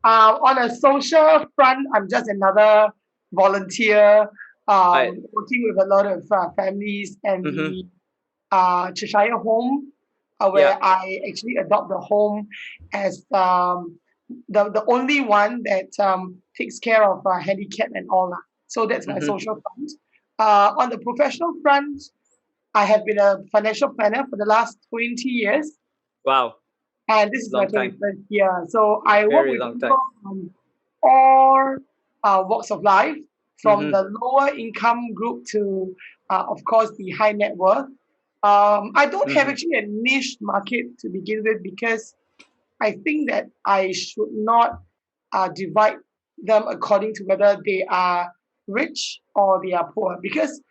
On a social front, I'm just another volunteer, Right. working with a lot of families and Mm-hmm. the Cheshire home, Yeah. where I actually adopt the home as the only one that takes care of handicap and all that. So that's my Mm-hmm. social front. On the professional front, I have been a financial planner for the last 20 years, Wow. and this is my Long time. 21st year. So I work Very with long time. people from all walks of life, from Mm-hmm. the lower income group to, of course, the high net worth. I don't have Mm-hmm. actually a niche market to begin with because I think that I should not divide them according to whether they are rich or they are poor. Because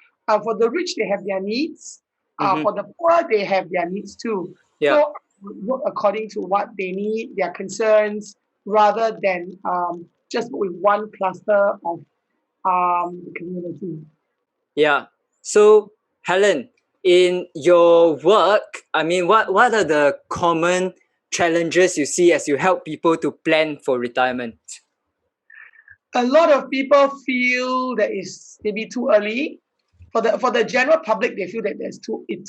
for the rich, they have their needs. Mm-hmm. For the poor, they have their needs too. Yeah. So I would work according to what they need, their concerns, rather than just with one cluster of the community. Yeah. So, Helen, in your work, I mean, what are the common challenges you see as you help people to plan for retirement? A lot of people feel that it's maybe too early. For the general public, they feel that it's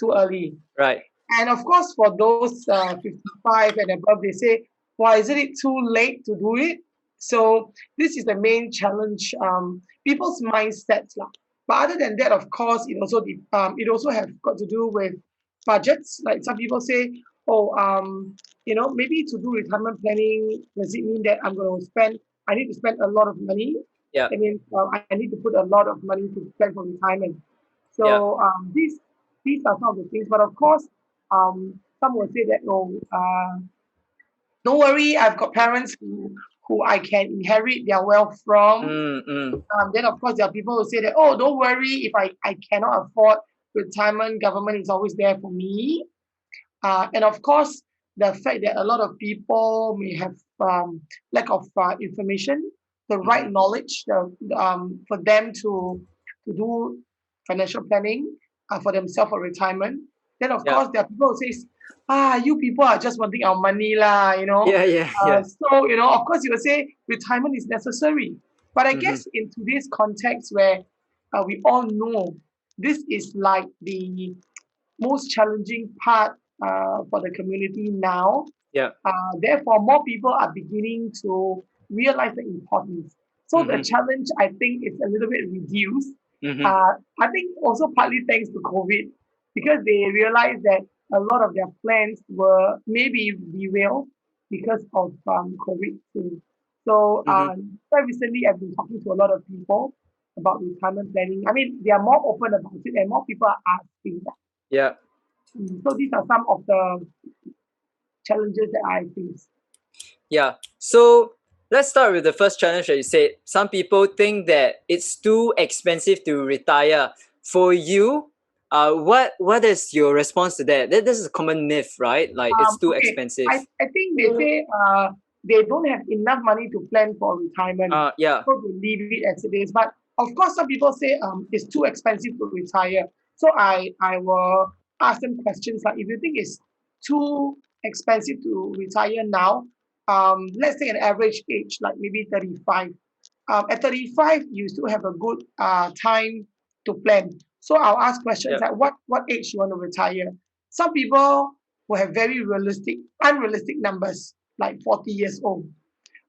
too early. Right. And of course, for those 55 and above, they say, why isn't it too late to do it? So this is the main challenge, people's mindsets. Lah. But other than that, of course, it also have got to do with budgets. Like some people say, oh, maybe to do retirement planning, does it mean that I need to spend a lot of money? Yeah. I mean, I need to put a lot of money to plan for retirement. Yeah. So these are some of the things. But of course, some will say that, oh, don't worry, I've got parents who I can inherit their wealth from. Mm-mm. Then of course there are people who say that, oh, don't worry, if I cannot afford retirement, government is always there for me. And of course, the fact that a lot of people may have lack of information, the Mm-hmm. right knowledge, for them to do financial planning for themselves for retirement. Then of Yeah. course there are people who say, you people are just wanting our money lah, you know. Yeah. Yeah. Yeah. So of course you will say retirement is necessary, but I Mm-hmm. guess in today's context where we all know this is like the most challenging part for the community now. Yeah. Therefore, more people are beginning to realize the importance. So the Mm-hmm. challenge, I think, is a little bit reduced. Mm-hmm. I think also partly thanks to COVID, because they realized that a lot of their plans were maybe derailed because of COVID too. So Mm-hmm. quite recently, I've been talking to a lot of people about retirement planning. I mean, they are more open about it, and more people are asking that. Yeah. So these are some of the challenges that I face. Yeah. So let's start with the first challenge that you said. Some people think that it's too expensive to retire. For you, what is your response to that? This is a common myth, right? Like it's too Okay, expensive. I think they say they don't have enough money to plan for retirement, Yeah. so they leave it as it is. But of course, some people say it's too expensive to retire. So I will ask them questions like, if you think it's too expensive to retire now, let's take an average age like maybe 35. At 35, you still have a good time to plan. So I'll ask questions Yeah. like, what age you want to retire? Some people will have very unrealistic numbers, like 40 years old.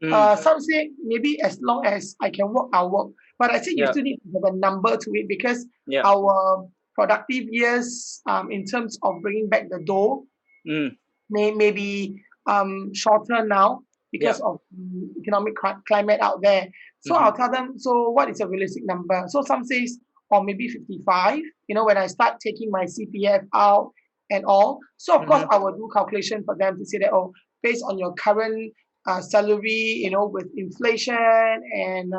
Mm, Some say maybe as long as I can work, I'll work. But I think you yeah. still need to have a number to it because Yeah. our productive years, in terms of bringing back the dough, Mm, may be shorter now yeah. because of the economic climate out there. So Mm-hmm. I'll tell them, so what is a realistic number? So some says, or maybe 55, when I start taking my CPF out and all. So of course Mm-hmm. I will do calculation for them to say that, oh, based on your current salary, with inflation and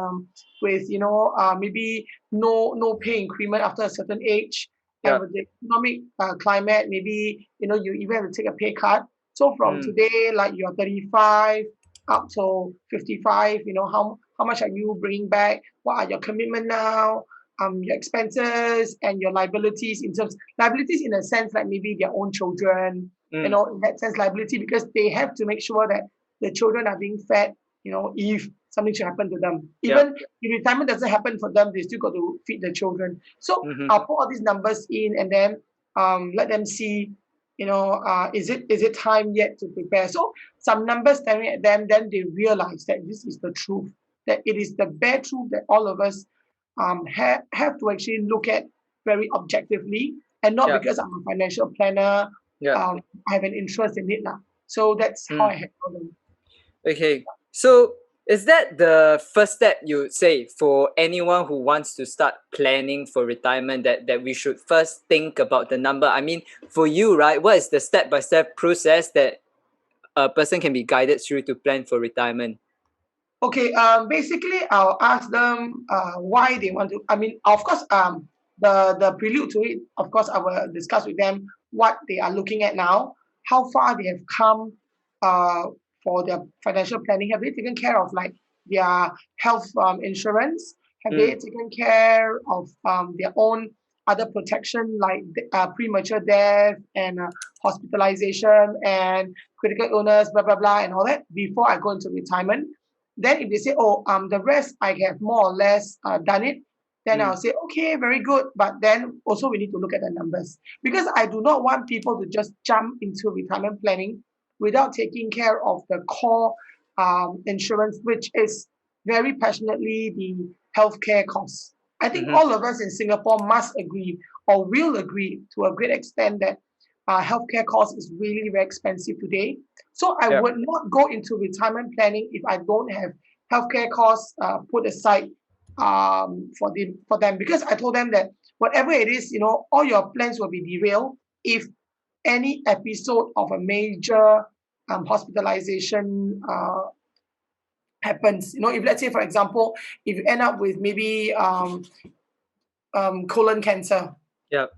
with, maybe no pay increment after a certain age, and Yeah. with the economic climate, maybe, you even have to take a pay cut. So from Mm, today, like you're 35 up to 55, how much are you bringing back? What are your commitment now? Your expenses and your liabilities liabilities in a sense like maybe their own children, mm, in that sense liability because they have to make sure that the children are being fed if something should happen to them. Yeah. Even if retirement doesn't happen for them, they still got to feed their children. So Mm-hmm. I'll put all these numbers in and then let them see, is it time yet to prepare? So some numbers staring at them, then they realize that this is the truth, that it is the bare truth that all of us have to actually look at very objectively, and not Yeah. because I'm a financial planner, Yeah. I have an interest in it now. So that's how I handle them. Okay. So is that the first step you would say for anyone who wants to start planning for retirement, that we should first think about the number? I mean, for you, right, what is the step-by-step process that a person can be guided through to plan for retirement? Okay, basically, I'll ask them why they want to. I mean, of course, the prelude to it, of course, I will discuss with them what they are looking at now, how far they have come uh, for their financial planning. Have they taken care of like their health insurance? Have they Mm. taken care of their own other protection like premature death and hospitalization and critical illness, blah blah blah, and all that before I go into retirement? Then if they say, oh, the rest I have more or less done it, then I'll say, okay, very good. But then also we need to look at the numbers, because I do not want people to just jump into retirement planning without taking care of the core insurance, which is very passionately the healthcare costs. I think Mm-hmm. all of us in Singapore must agree or will agree to a great extent that healthcare costs is really very expensive today. So I Yep. would not go into retirement planning if I don't have healthcare costs put aside for them, because I told them that whatever it is, all your plans will be derailed if any episode of a major hospitalization happens. If let's say, for example, if you end up with maybe colon cancer, Yep.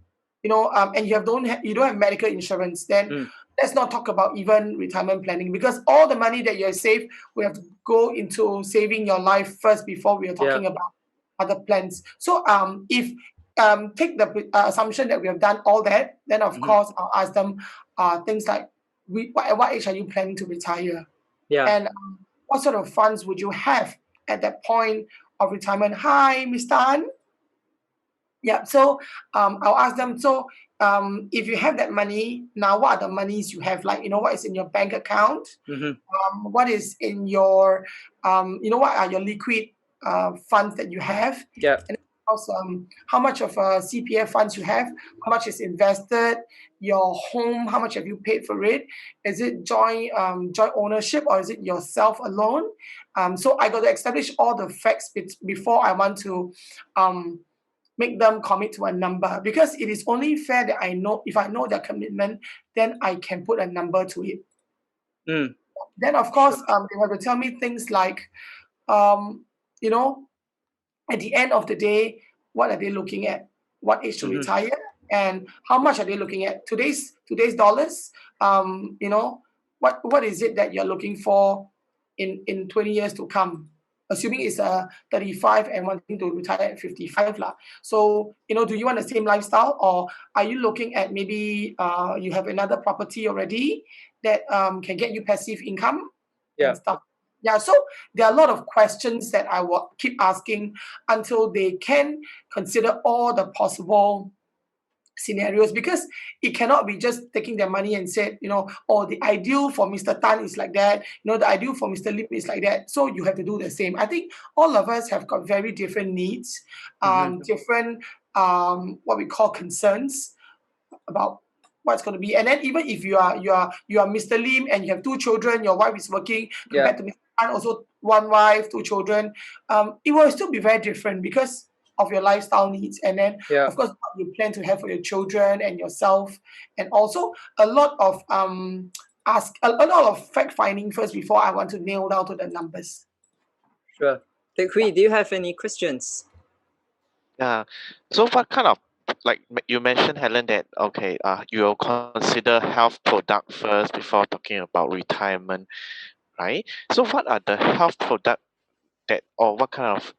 and you don't have medical insurance, then Mm. let's not talk about even retirement planning, because all the money that you have saved, we have to go into saving your life first before we are Yeah. talking about other plans. So if take the assumption that we have done all that, then of Mm-hmm. course I'll ask them things like, at what age are you planning to retire? Yeah. And what sort of funds would you have at that point of retirement? Hi, Mr. Tan. Yeah, so I'll ask them, so if you have that money, now what are the monies you have? Like, what is in your bank account? Mm-hmm. What is in your, what are your liquid funds that you have? Yeah. And also, how much of CPF funds you have? How much is invested? Your home, how much have you paid for it? Is it joint ownership, or is it yourself alone? So I got to establish all the facts before I want to make them commit to a number, because it is only fair that if I know their commitment, then I can put a number to it. Mm. Then of course they have to tell me things like, um, you know, at the end of the day, what are they looking at? What age to Mm-hmm. retire, and how much are they looking at? Today's dollars. What is it that you're looking for in 20 years to come? Assuming it's 35 and wanting to retire at 55 lah. So do you want the same lifestyle, or are you looking at maybe you have another property already that can get you passive income Yeah. and stuff? Yeah, so there are a lot of questions that I will keep asking until they can consider all the possible scenarios, because it cannot be just taking their money and said, oh, the ideal for Mr. Tan is like that, the ideal for Mr. Lim is like that. So you have to do the same. I think all of us have got very different needs, Mm-hmm. different what we call concerns about what's going to be. And then even if you are Mr. Lim and you have two children, your wife is working, Yeah. compared to Mr. Tan, also one wife, two children, it will still be very different because of your lifestyle needs. And then Yeah. of course what you plan to have for your children and yourself, and also a lot of a lot of fact finding first before I want to nail down to the numbers. Sure. Teck Hui, do you have any questions? Yeah. So what kind of, like you mentioned, Helen, that okay, you'll consider health product first before talking about retirement, right? So what are the health product that, or what kind of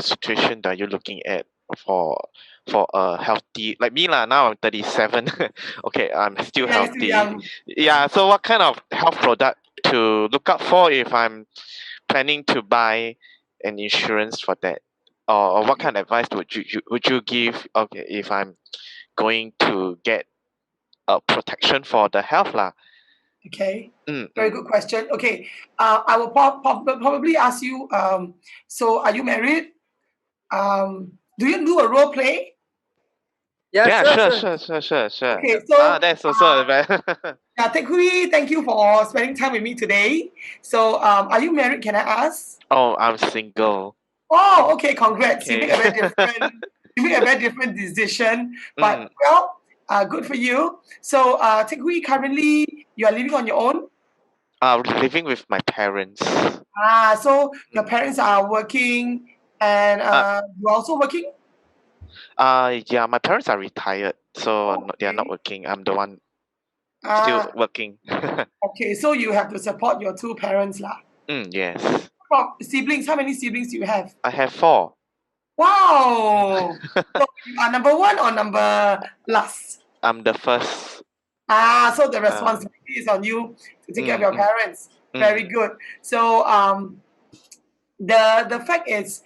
situation that you're looking at for a healthy, like me lah? Now I'm 37. Okay, I'm still Yeah, you're still healthy. young. Yeah. So what kind of health product to look out for if I'm planning to buy an insurance for that, or what kind of advice would you give? Okay, if I'm going to get a protection for the health lah. Okay. Mm, Very mm. good question. Okay. I will probably ask you. So, are you married? Do you do a role play? Yeah, Yeah, sure, sure, sure. sure, sure, sure, sure. Okay. So, That's also a very. yeah, thank you for spending time with me today. So, are you married? Can I ask? Oh, I'm single. Oh, okay. Congrats. You Okay. make a very different. You make a very different decision. But Mm. well, good for you. So, Teck Hui, currently you are living on your own. Living with my parents. So your Mm. parents are working, and Uh, you're also working. yeah, my parents are retired, so they are not Okay. working. I'm the one still Ah, working. okay. So you have to support your two parents, lah. Yes. Siblings. How many siblings do you have? I have four. Wow. So you are number one or number last? I'm the first. So the Uh, responsibility is on you to take care of mm, your mm, parents. mm, Very good. So the fact is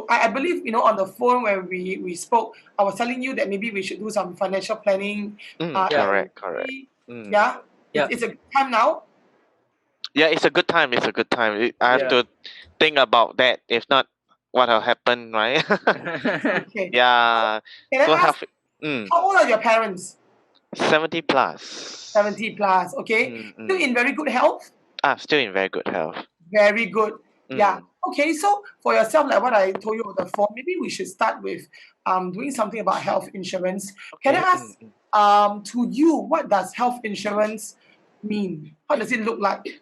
I believe on the phone when we spoke, I was telling you that maybe we should do some financial planning. Yeah, correct, correct. Mm. Yeah, yeah, it's a good time now. Yeah, it's a good time. It's a good time. I have yeah. to think about that. If not, what will happen, right? Okay. Yeah. Can So I ask, have mm, how old are your parents? 70 plus. 70 plus. Okay. Mm, Still mm. in very good health. Still in very good health. Very good. Yeah. Mm, Okay. So for yourself, like what I told you on the phone, maybe we should start with doing something about health insurance. Can I okay. ask to you, what does health insurance mean? How does it look like?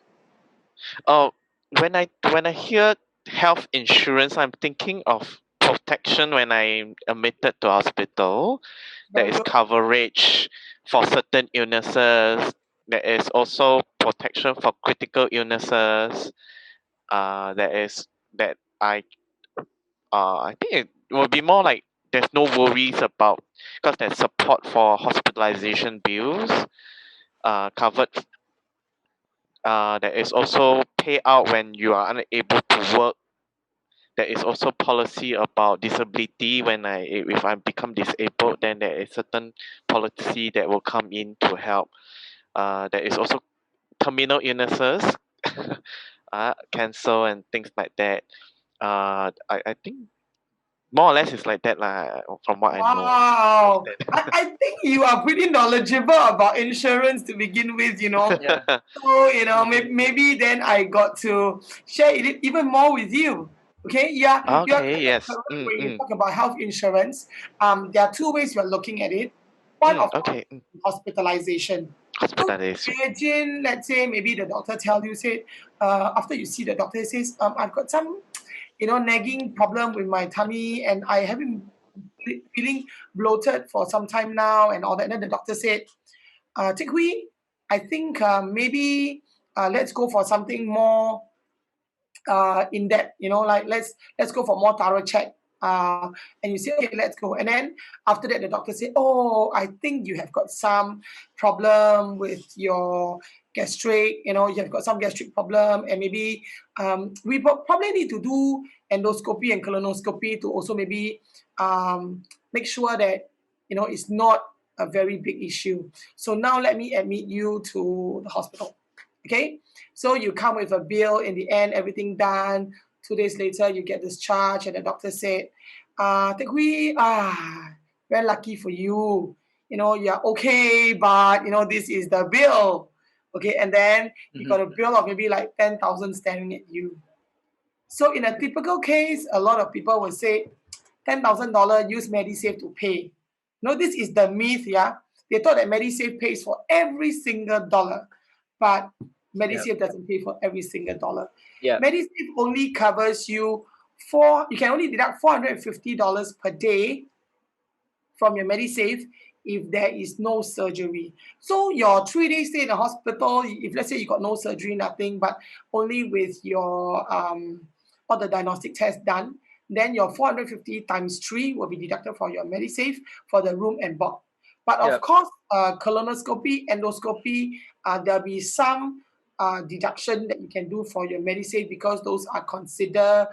Oh, when I hear health insurance, I'm thinking of protection when I'm admitted to hospital. There Very is good. coverage for certain illnesses. There is also protection for critical illnesses. There is that I think it will be more like there's no worries about because there's support for hospitalization bills. Covered. There is also payout when you are unable to work. There is also policy about disability when if I become disabled, then there is certain policy that will come in to help. There is also terminal illnesses, cancer and things like that. I think more or less it's like that lah, from what I know of Wow. that. I think you are pretty knowledgeable about insurance to begin with, Yeah. So, Mm. maybe then I got to share it even more with you. Okay, yeah, you're Okay, kind of yes. correct when you talk about health insurance. There are two ways you're looking at it. One, of course, Okay. hospitalization. So Hospitalization. imagine, let's say, maybe the doctor tell you, say, after you see the doctor, he says, I've got some, nagging problem with my tummy, and I have been feeling bloated for some time now, and all that. And then the doctor said, Teck Hui, I think maybe let's go for something more in depth, like let's go for more thorough check. And you say, okay, let's go. And then after that, the doctor said, oh, I think you have got some problem with your gastric, you have got some gastric problem, and maybe we probably need to do endoscopy and colonoscopy to also maybe make sure that it's not a very big issue. So now let me admit you to the hospital. Okay, so you come with a bill. In the end, everything done. 2 days later, you get discharged, and the doctor said, Teck Hui, very lucky for you. You're okay, but this is the bill. Okay, and then you got a bill of maybe like 10,000 staring at you. So in a typical case, a lot of people will say, $10,000, use Medisave to pay. This is the myth, yeah. They thought that Medisave pays for every single dollar, but Yeah. Medisave doesn't pay for every single dollar. Yeah. Medisave only covers you you can only deduct $450 per day from your Medisave if there is no surgery. So your 3 day stay in the hospital, if let's say you got no surgery, nothing, but only with your all the diagnostic tests done, then your 450 times 3 will be deducted for your Medisave for the room and board. But Yeah. of course, colonoscopy, endoscopy, there'll be some deduction that you can do for your Medisave, because those are considered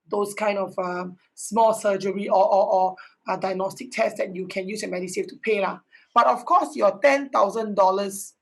those kind of small surgery or diagnostic tests that you can use your Medisave to pay lah. But of course, your $10,000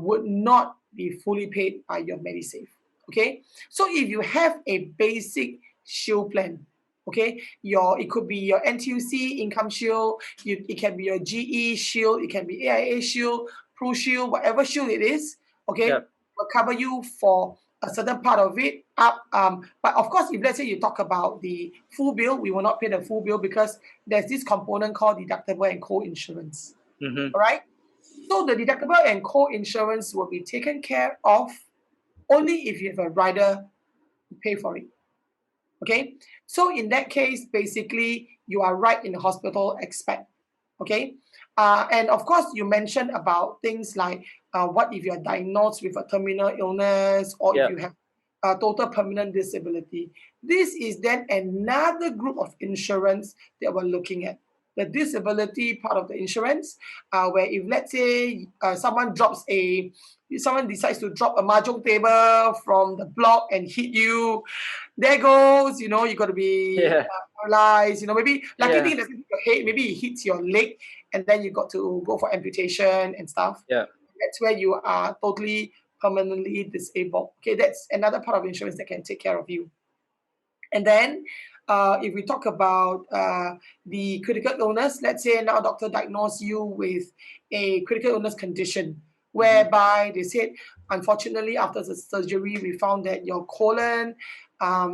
would not be fully paid by your Medisave. Okay, so if you have a basic shield plan, okay, it could be your NTUC income shield, it can be your GE shield, it can be AIA shield, Pro Shield, whatever shield it is, okay, Yep. will cover you for a certain part of it up. But of course, if let's say you talk about the full bill, we will not pay the full bill because there's this component called deductible and co-insurance. Mm-hmm. All right. So the deductible and co-insurance will be taken care of only if you have a rider to pay for it. Okay. So in that case, basically, you are right in the hospital expect. Okay. And of course, you mentioned about things like what if you're diagnosed with a terminal illness, or Yeah. if you have a total permanent disability. This is then another group of insurance that we're looking at. The disability part of the insurance, where if let's say someone decides to drop a mahjong table from the block and hit you, there goes, you know, you got to be Yeah. paralyzed, you know, maybe lucky Yeah. thing it doesn't hit your head, maybe it hits your leg, and then you got to go for amputation and stuff. Yeah. That's where you are totally permanently disabled. Okay, that's another part of insurance that can take care of you. And then if we talk about the critical illness, let's say now doctor diagnosed you with a critical illness condition, whereby they said, unfortunately, after the surgery, we found that your colon,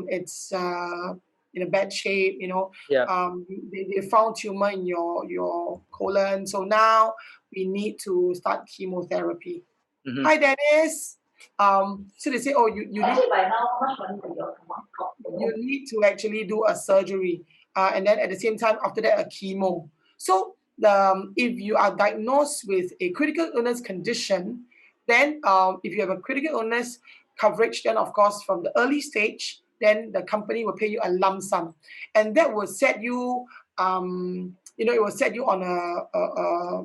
it's in a bad shape, you know. Yeah. They found tumor in your colon. So now we need to start chemotherapy. Mm-hmm. Hi, Dennis. So they say, oh, you need to actually do a surgery, and then at the same time after that a chemo. So if you are diagnosed with a critical illness condition, then if you have a critical illness coverage, then of course from the early stage, then the company will pay you a lump sum, and that will set you it will set you on a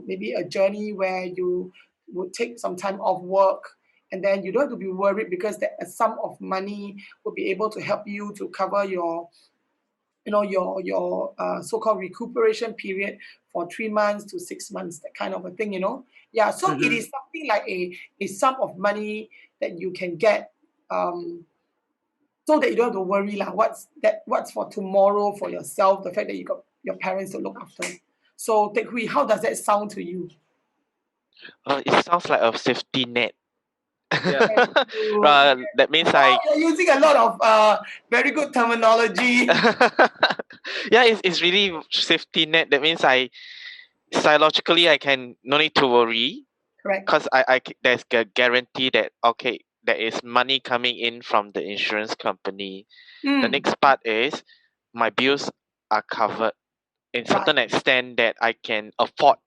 maybe a journey where you would take some time off work, and then you don't have to be worried because a sum of money will be able to help you to cover your so-called recuperation period for 3 months to 6 months, that kind of a thing, you know. Yeah, so it is something like a sum of money that you can get, so that you don't have to worry lah. What's for tomorrow for yourself? The fact that you got your parents to look after. So Teck Hui, how does that sound to you? It sounds like a safety net. Yeah. That means You're using a lot of very good terminology. yeah, it's really safety net. That means psychologically I can no need to worry, Correct. because there's a guarantee that okay, there is money coming in from the insurance company. The next part is my bills are covered in certain extent that I can afford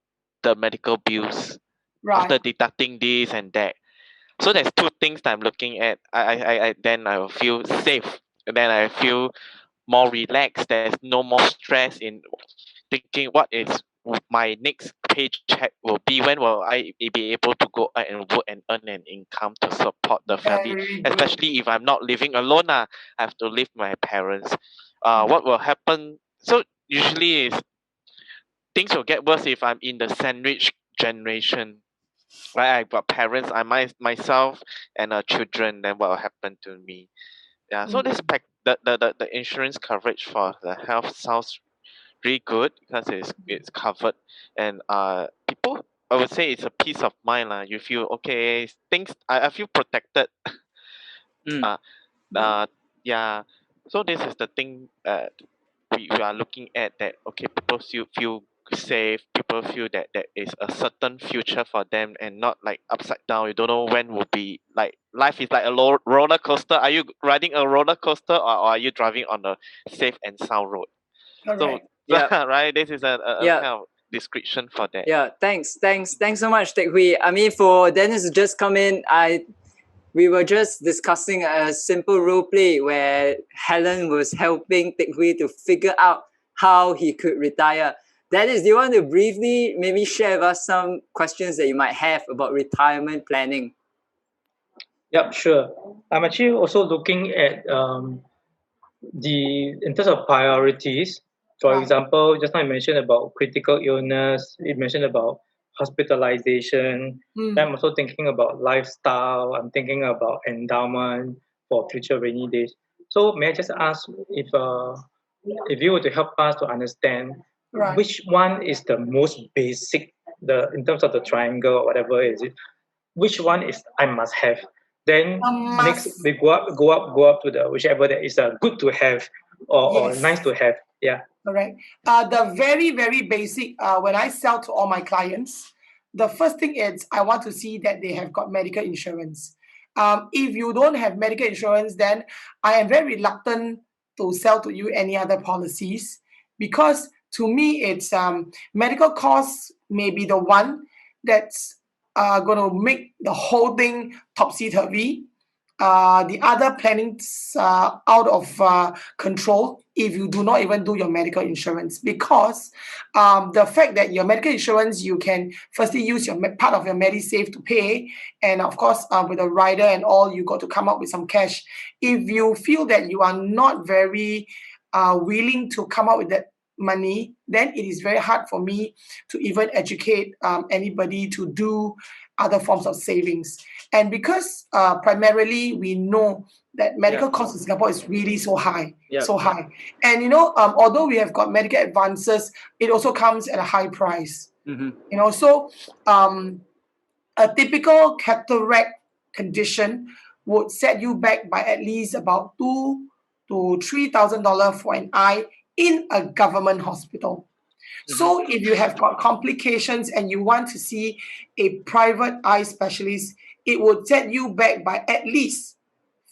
the medical bills after deducting this and that. So there's two things that I'm looking at. I then I will feel safe, and then I feel more relaxed. There's no more stress in thinking what is my next paycheck will be. When will I be able to go out and work and earn an income to support the family? Very good. Especially if I'm not living alone, I have to live with my parents. What will happen? So usually is things will get worse if I'm in the sandwich generation. Right, I've got parents, myself and children. Then what will happen to me? Yeah, so this the insurance coverage for the health sounds really good because it's covered, and people, I would say it's a peace of mind lah. You feel okay, things I feel protected. Yeah, so this is the thing we are looking at, that okay, people still feel safe, people feel that there is a certain future for them and not like upside down. You don't know when will be, like life is like a roller coaster. Are you riding a roller coaster, or are you driving on a safe and sound road? So Yeah. right, this is a Yeah. kind of description for that. Yeah, thanks so much, Teck Hui. I mean, for Dennis to just come in, we were just discussing a simple role play where Helen was helping Teck Hui to figure out how he could retire. Dennis, do you want to briefly maybe share with us some questions that you might have about retirement planning? Yep, sure. I'm actually also looking at in terms of priorities. For Right. example, just now you mentioned about critical illness, you mentioned about hospitalization. Then Mm. I'm also thinking about lifestyle. I'm thinking about endowment for future rainy days. So may I just ask if you were to help us to understand Right. which one is the most basic, the in terms of the triangle or whatever is it, which one is I must have. Then A next must. we go up to the whichever that is good to have or Yes. nice to have. Yeah. Correct. The very, very basic, when I sell to all my clients, the first thing is I want to see that they have got medical insurance. If you don't have medical insurance, then I am very reluctant to sell to you any other policies because to me, it's medical costs may be the one that's going to make the whole thing topsy turvy. The other planning's out of control if you do not even do your medical insurance because the fact that your medical insurance you can firstly use your part of your medisave to pay, and of course with a rider and all you got to come up with some cash. If you feel that you are not very willing to come up with that money, then it is very hard for me to even educate anybody to do other forms of savings. And because primarily we know that Yeah. medical costs in Singapore is really so high, Yeah. so high. And you know, although we have got medical advances, it also comes at a high price. Mm-hmm. You know, so a typical cataract condition would set you back by at least about $2,000 to $3,000 for an eye in a government hospital. So if you have got complications and you want to see a private eye specialist, it would set you back by at least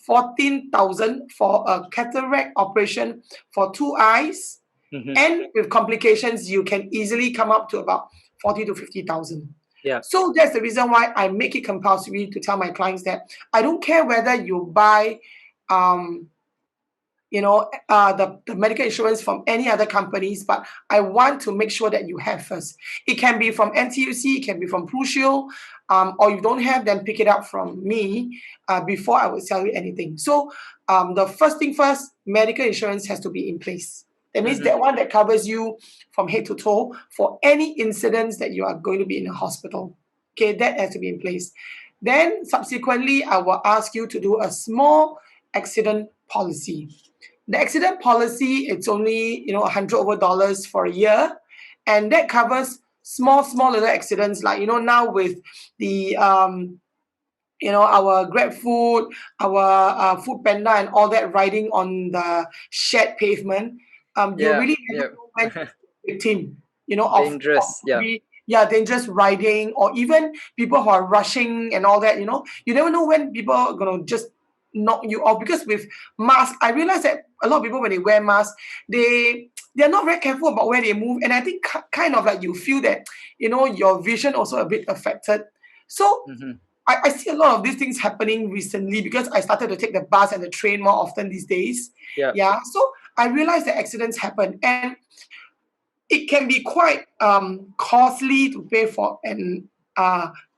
14,000 for a cataract operation for two eyes. Mm-hmm. And with complications, you can easily come up to about 40 to 50,000. Yeah. So that's the reason why I make it compulsory to tell my clients that I don't care whether you buy the medical insurance from any other companies, but I want to make sure that you have first. It can be from NTUC, it can be from Crucial, or you don't have, then pick it up from me before I will sell you anything. So the first thing first, medical insurance has to be in place. That means that one that covers you from head to toe for any incidents that you are going to be in a hospital. Okay, that has to be in place. Then subsequently, I will ask you to do a small accident policy. The accident policy, it's only $100 for a year, and that covers small little accidents like now with the our Grab Food, our Food Panda, and all that riding on the shared pavement. You Yeah. really Yeah. never know when you're a victim, of Dangerous. Yeah. maybe, dangerous riding, or even people who are rushing and all that. You never know when people are gonna just knock you off because with masks, I realize that a lot of people when they wear masks, they're not very careful about where they move, and I think kind of like you feel that your vision also a bit affected. So Mm-hmm. I see a lot of these things happening recently because I started to take the bus and the train more often these days. Yeah. Yeah. So I realized that accidents happen and it can be quite costly to pay for and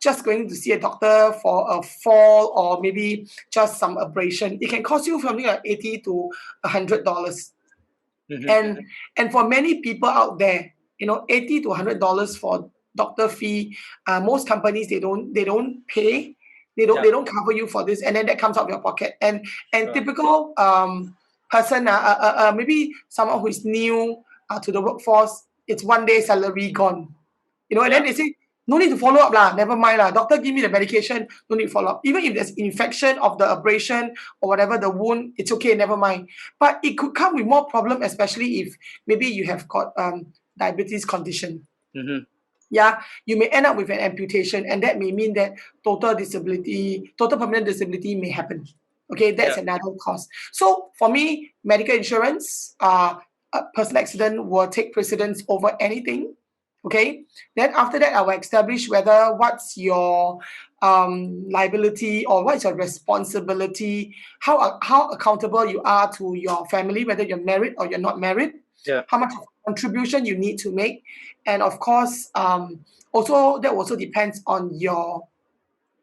just going to see a doctor for a fall or maybe just some abrasion. It can cost you something like $80 to $100. Mm-hmm. And for many people out there, $80 to $100 for doctor fee. Most companies they don't pay, they don't cover you for this, and then that comes out of your pocket. And typical person, maybe someone who is new to the workforce, it's one day salary gone. And then they say, no need to follow up lah, never mind lah. Doctor give me the medication, no need to follow up. Even if there's infection of the abrasion or whatever the wound, it's okay, never mind. But it could come with more problem, especially if maybe you have got diabetes condition. Mm-hmm. Yeah, you may end up with an amputation, and that may mean that total permanent disability may happen. Okay, that's another cost. So for me, medical insurance, a personal accident will take precedence over anything. Okay, then after that, I will establish whether what's your liability or what's your responsibility, how accountable you are to your family, whether you're married or you're not married, how much contribution you need to make, and of course, also that also depends on your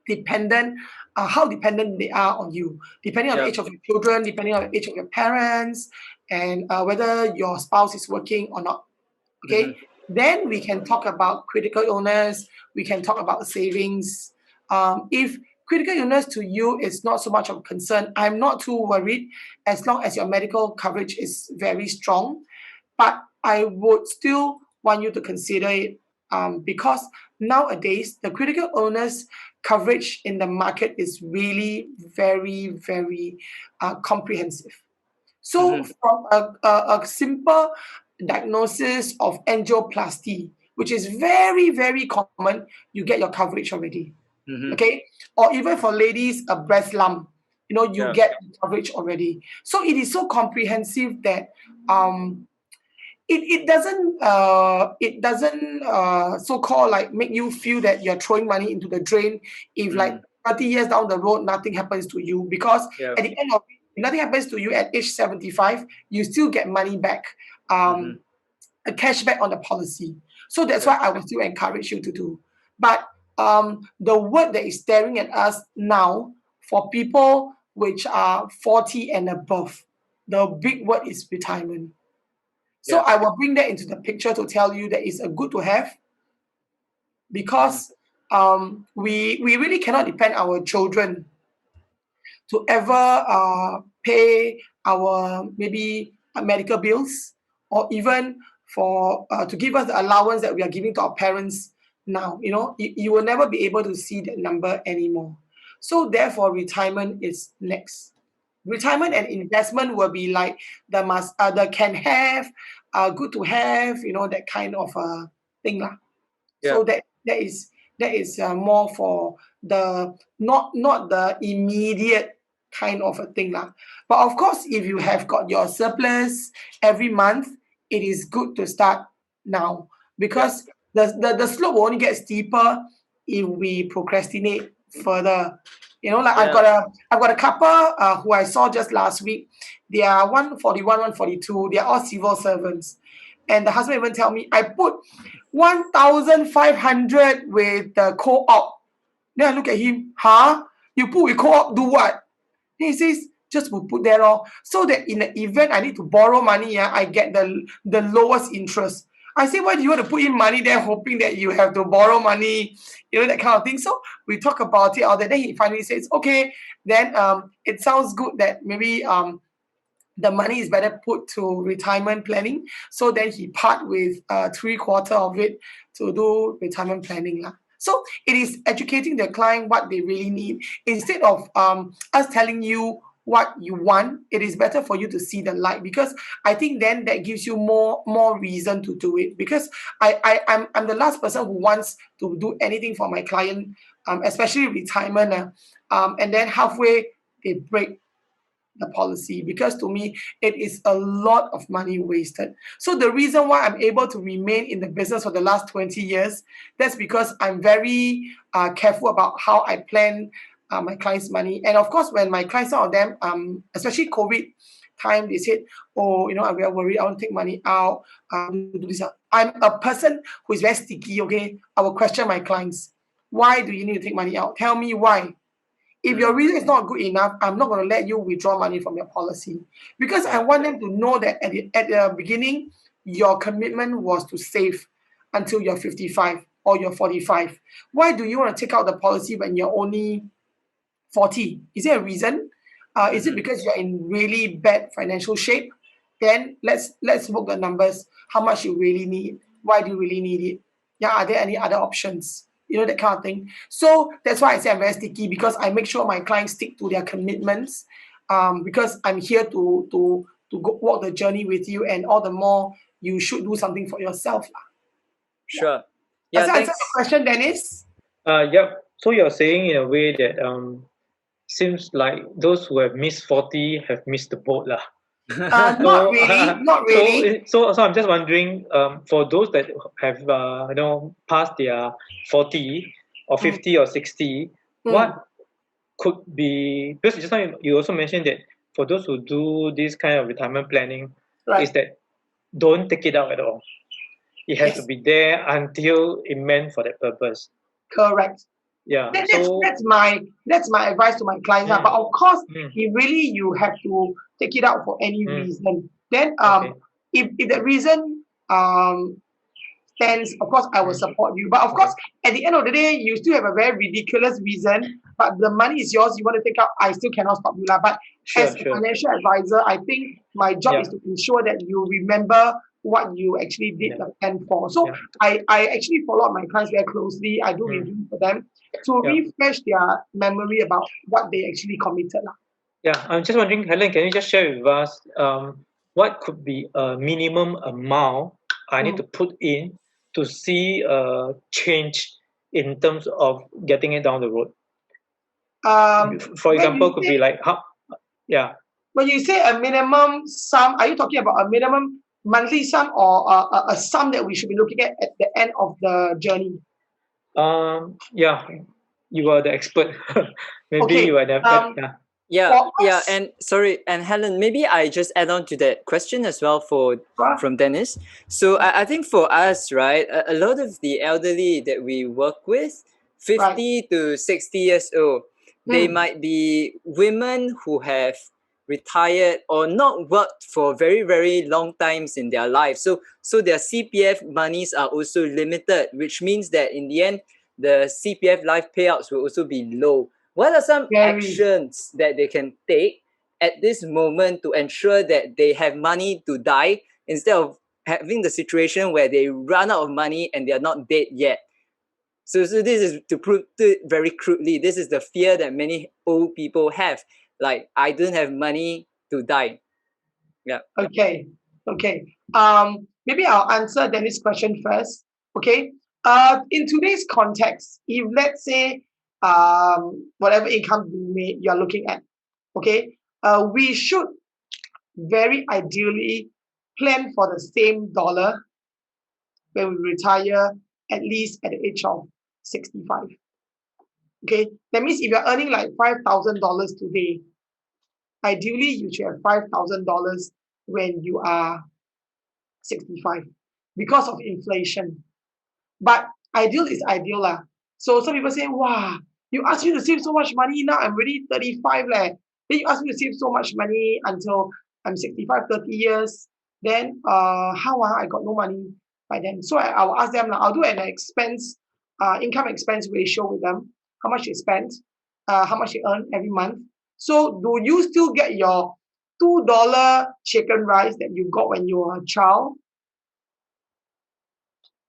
dependent, how dependent they are on you, depending on the Yeah. age of your children, depending on the age of your parents, and whether your spouse is working or not. Okay, then we can talk about critical illness. We can talk about savings. If critical illness to you is not so much of a concern, I'm not too worried as long as your medical coverage is very strong. But I would still want you to consider it, because nowadays the critical illness coverage in the market is really very, very comprehensive. So from a simple diagnosis of angioplasty, which is very, very common, you get your coverage already. Okay? Or even for ladies, a breast lump, you Yeah. get coverage already. So it is so comprehensive that it doesn't so-called like make you feel that you're throwing money into the drain if like 30 years down the road nothing happens to you, because Yeah. at the end of it, if nothing happens to you at age 75, you still get money back, a cashback on the policy. So that's Yeah. why I will still encourage you to do. But the word that is staring at us now for people which are 40 and above, the big word is retirement. So Yeah. I will bring that into the picture to tell you that it's a good to have, because we really cannot depend our children to ever pay our maybe medical bills, or even for to give us the allowance that we are giving to our parents now. You will never be able to see that number anymore. So therefore, retirement is next. Retirement and investment will be like the can have, good to have, that kind of thing lah. Yeah. So that is more for the not the immediate kind of a thing lah. But of course, if you have got your surplus every month, it is good to start now, because the slope will only get steeper if we procrastinate further. Like I've Yeah. got a couple who I saw just last week. They are 141, 142. They are all civil servants. And the husband even tell me, I put 1,500 with the co-op. Then I look at him, huh? You put with co-op, do what? Then he says, just will put there all. So that in the event I need to borrow money, I get the lowest interest. I say, why do you want to put in money there hoping that you have to borrow money? That kind of thing. So we talk about it all that. Then he finally says, okay, then it sounds good that maybe the money is better put to retirement planning. So then he part with 3/4 of it to do retirement planning lah. So it is educating the client what they really need, instead of us telling you what you want. It is better for you to see the light, because I think then that gives you more reason to do it. Because I'm the last person who wants to do anything for my client, especially retirement, and then halfway they break the policy, because to me it is a lot of money wasted. So the reason why I'm able to remain in the business for the last 20 years, that's because I'm very careful about how I plan my clients' money. And of course, when my clients, some of them, especially COVID time, they said, oh, we are worried, I want to take money out, do this. I'm a person who is very sticky. Okay, I will question my clients, why do you need to take money out? Tell me why. If your reason is not good enough, I'm not going to let you withdraw money from your policy, because I want them to know that at the beginning, your commitment was to save until you're 55 or you're 45. Why do you want to take out the policy when you're only 40? Is there a reason? Is it because you're in really bad financial shape? Then let's work the numbers. How much you really need? Why do you really need it? Yeah, are there any other options? That kind of thing. So that's why I say I'm very sticky, because I make sure my clients stick to their commitments. Because I'm here to go walk the journey with you, and all the more you should do something for yourself lah. Sure. Does Yeah. that answer Thanks. your question, Dennis? Yep. So you're saying in a way that seems like those who have missed 40 have missed the boat lah. Not really. Not really. So I'm just wondering, for those that have passed their 40 or 50 or 60, what could be, because just now you also mentioned that for those who do this kind of retirement planning, Right. is that don't take it out at all. It has Yes. to be there until it meant for that purpose. Correct. Yeah. That's So that's my advice to my clients. Mm. But of course, Mm. if really you have to take it out for any reason, then Okay. if the reason stands, of course I will support you. But of Okay. course, at the end of the day, you still have a very ridiculous reason, but the money is yours, you want to take out, I still cannot stop you. But as Sure. a Sure. financial advisor, I think my job Yeah. is to ensure that you remember what you actually did Yeah. the plan for. So Yeah. I actually follow up my clients very closely. I do review for them to Yeah. refresh their memory about what they actually committed. Yeah. I'm just wondering, Helen, can you just share with us what could be a minimum amount I need to put in to see a change in terms of getting it down the road? For When example, you could say be like how? Yeah. when you say a minimum sum, are you talking about a minimum monthly sum or a sum that we should be looking at the end of the journey? Yeah. You are the expert. Maybe Okay. you are the yeah. Yeah, For yeah, us, and sorry, and Helen, maybe I just add on to that question as well from Dennis. So I think for us, right, a lot of the elderly that we work with, right. 50 to 60 years old, they Hmm. might be women who have retired or not worked for very, very long times in their life. So their CPF monies are also limited, which means that in the end, the CPF life payouts will also be low. What are some Very. actions that they can take at this moment to ensure that they have money to die instead of having the situation where they run out of money and they are not dead yet? So this is to put it very crudely. This is the fear that many old people have. Like, I don't have money to die. Yeah. Okay. Okay. Maybe I'll answer Dennis' question first. Okay. In today's context, if let's say whatever income you're looking at, okay, we should very ideally plan for the same dollar when we retire, at least at the age of 65. Okay, that means if you're earning like $5,000 today, ideally you should have $5,000 when you are 65 because of inflation. But ideal is ideal lah. So some people say, wow, you ask me to save so much money now, I'm already 35 leh. Then you ask me to save so much money until I'm 65, 30 years. Then how I got no money by then. So I will ask them, I'll do an income expense ratio with them, how much they spend, how much they earn every month. So do you still get your $2 chicken rice that you got when you were a child?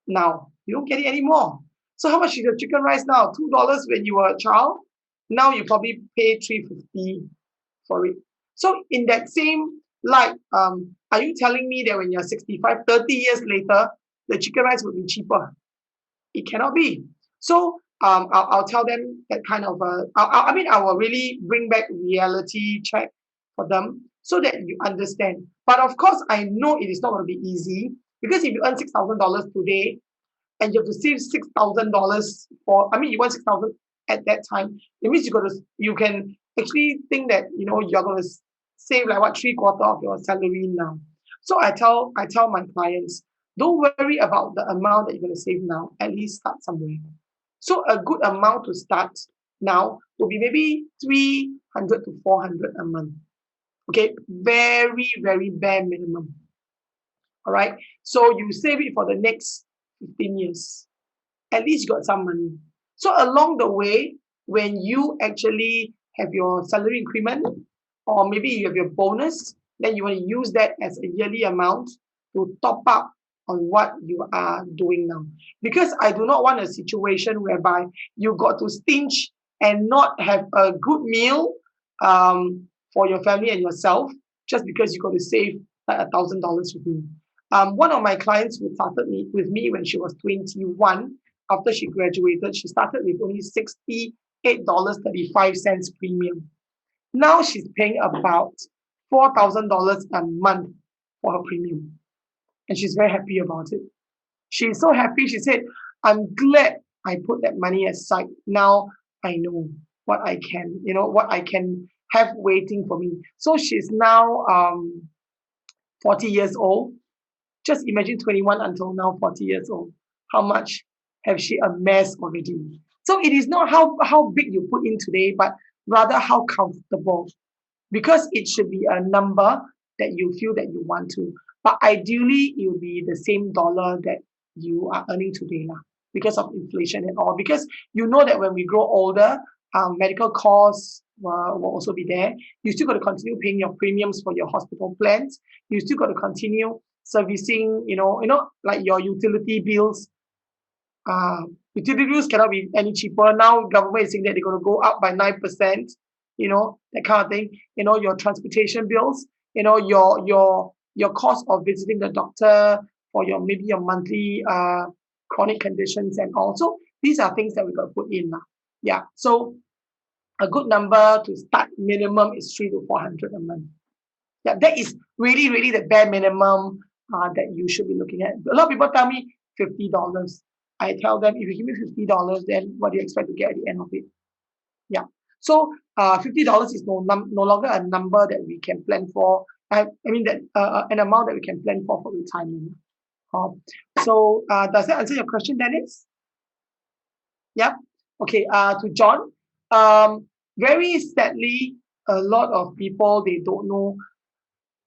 Now you don't get it anymore. So how much is the chicken rice now? $2 when you were a child. Now you probably pay $3.50 for it. So in that same light, are you telling me that when you're 65, 30 years later, the chicken rice would be cheaper? It cannot be. So I'll tell them that kind of I will really bring back reality check for them so that you understand. But of course, I know it is not going to be easy because if you earn $6,000 today and you have to save $6,000 for, I mean, you want 6,000 at that time, it means you can actually think that, you're going to save like what, three-quarter of your salary now. So I tell my clients, don't worry about the amount that you're going to save now, at least start somewhere. So a good amount to start now will be maybe 300 to 400 a month. Okay, very, very bare minimum. All right. So you save it for the next 15 years. At least you got some money. So along the way, when you actually have your salary increment, or maybe you have your bonus, then you want to use that as a yearly amount to top up on what you are doing now. Because I do not want a situation whereby you got to stinge and not have a good meal for your family and yourself just because you got to save like $1,000 with me. One of my clients who started with me when she was 21, after she graduated, she started with only $68.35 premium. Now she's paying about $4,000 a month for her premium. And she's very happy about it. She's so happy. She said, I'm glad I put that money aside. Now I know what I can have waiting for me. So she's now 40 years old. Just imagine 21 until now 40 years old. How much have she amassed already? So it is not how big you put in today, but rather how comfortable, because it should be a number that you feel that you want to. But ideally, it will be the same dollar that you are earning today lah, because of inflation and all. Because you know that when we grow older, medical costs will also be there. You still got to continue paying your premiums for your hospital plans. You still got to continue servicing, like your utility bills. Utility bills cannot be any cheaper. Now government is saying that they're going to go up by 9%, that kind of thing. Your transportation bills, your cost of visiting the doctor for maybe your monthly chronic conditions and all. So these are things that we got to put in. Yeah. So a good number to start minimum is 300 to 400 a month. Yeah, that is really, really the bare minimum that you should be looking at. A lot of people tell me $50. I tell them, if you give me $50, then what do you expect to get at the end of it? Yeah. So $50 is no longer a number that we can plan for. I mean that an amount that we can plan for retirement. So does that answer your question, Dennis? Yeah. Okay. To John, very sadly, a lot of people, they don't know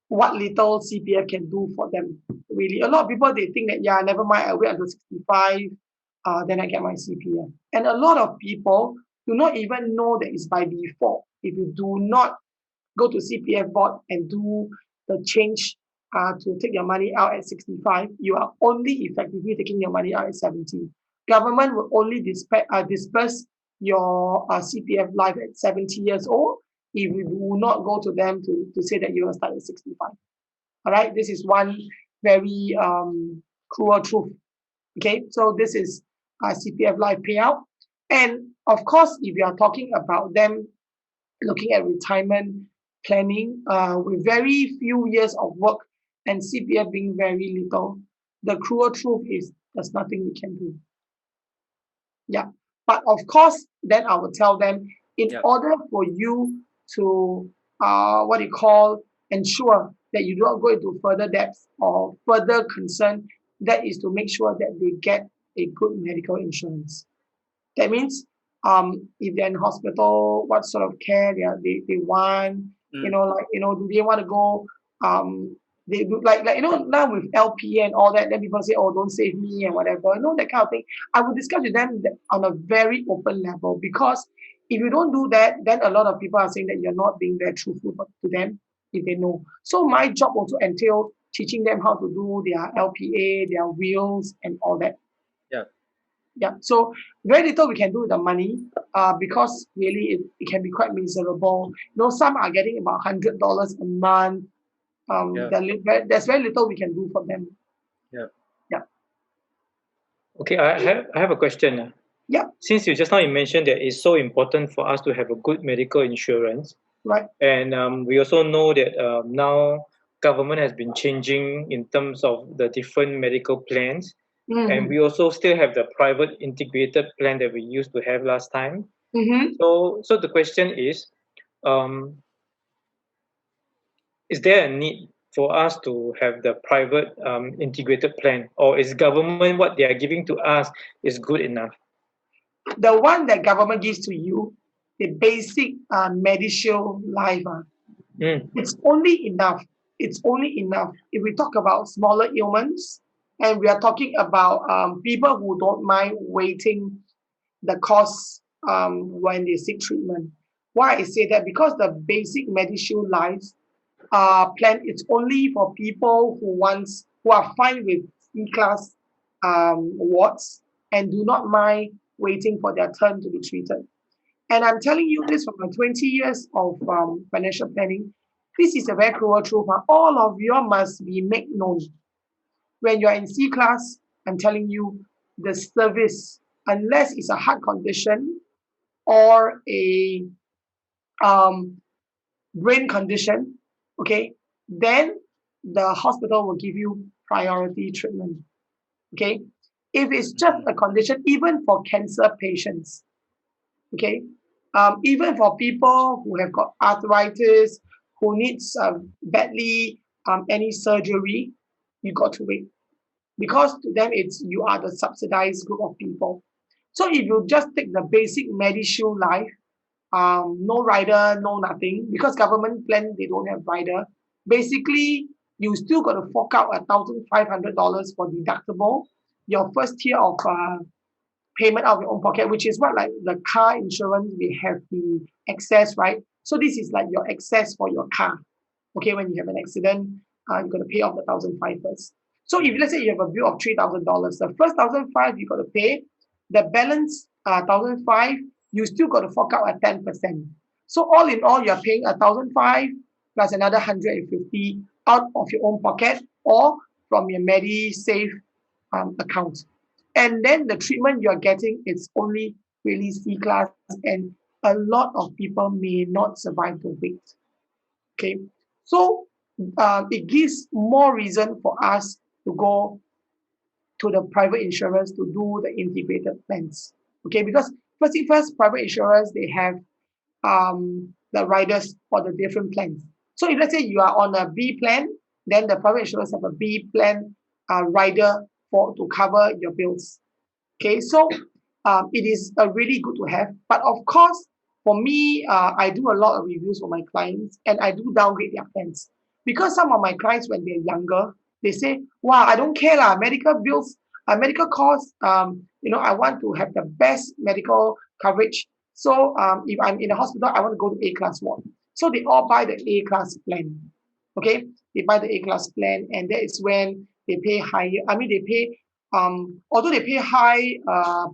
what little CPF can do for them. Really, a lot of people, they think that, yeah, never mind, I wait until 65, then I get my CPF. And a lot of people do not even know that it's by default. If you do not go to CPF board and do the change to take your money out at 65, you are only effectively taking your money out at 70. Government will only disperse your CPF life at 70 years old if you do not go to them to say that you will start at 65. All right, this is one very cruel truth. Okay, so this is CPF life payout. And of course, if you are talking about them looking at retirement planning with very few years of work and CPF being very little, the cruel truth is there's nothing we can do. Yeah, but of course, then I will tell them, in order for you to ensure that you don't go into further debts or further concern, that is to make sure that they get a good medical insurance. That means if they're in hospital, what sort of care they want, do they want to go they do now with LP and all that, then people say, oh, don't save me and whatever, that kind of thing. I would discuss with them on a very open level, because if you don't do that, then a lot of people are saying that you're not being very truthful to them if they know. So my job also entails teaching them how to do their LPA, their wills and all that. Yeah, so very little we can do with the money because really it can be quite miserable. Some are getting about $100 a month. There's very little we can do for them. Yeah. Okay, I have a question. Yeah. Since you mentioned that it's so important for us to have a good medical insurance, right? And we also know that now government has been changing in terms of the different medical plans. Mm-hmm. And we also still have the private integrated plan that we used to have last time. Mm-hmm. So the question is there a need for us to have the private integrated plan, or is government what they are giving to us is good enough? The one that government gives to you, the basic MediShield Life, it's only enough. It's only enough. If we talk about smaller ailments, and we are talking about people who don't mind waiting the costs when they seek treatment. Why I say that? Because the basic MediShield Life plan, it's only for people who are fine with C-class wards and do not mind waiting for their turn to be treated. And I'm telling you this from my 20 years of financial planning. This is a very cruel truth. All of you must be made known. When you're in C-class, I'm telling you, the service, unless it's a heart condition or a brain condition, okay, then the hospital will give you priority treatment. Okay, if it's just a condition, even for cancer patients, okay, even for people who have got arthritis, who needs badly any surgery, you got to wait, because to them you are the subsidized group of people. So if you just take the basic MediShield Life, no rider, no nothing, because government plan they don't have rider. Basically, you still got to fork out $1,500 for deductible. Your first tier of payment out of your own pocket, which is what like the car insurance we have the excess, right? So this is like your excess for your car. Okay, when you have an accident, you're gonna pay off the 1,500 first. So if let's say you have a bill of $3,000, the first 1,500 you got to pay, the balance 1,500 you still got to fork out at 10%. So all in all, you're paying 1,500 plus another 150 out of your own pocket or from your MediSave account. And then the treatment you're getting is only really C class, and a lot of people may not survive the wait. Okay, so it gives more reason for us to go to the private insurers to do the integrated plans. Okay, because first, private insurers they have the riders for the different plans. So if let's say you are on a B plan, then the private insurers have a B plan rider for to cover your bills. Okay, so it is really good to have. But of course, for me, I do a lot of reviews for my clients and I do downgrade their plans. Because some of my clients, when they're younger, they say, wow, I don't care lah, medical bills, medical costs, I want to have the best medical coverage. So if I'm in a hospital, I want to go to A-class ward. So they all buy the A-class plan. Okay, they buy the A-class plan, and that is when they pay higher. I mean, they pay although they pay high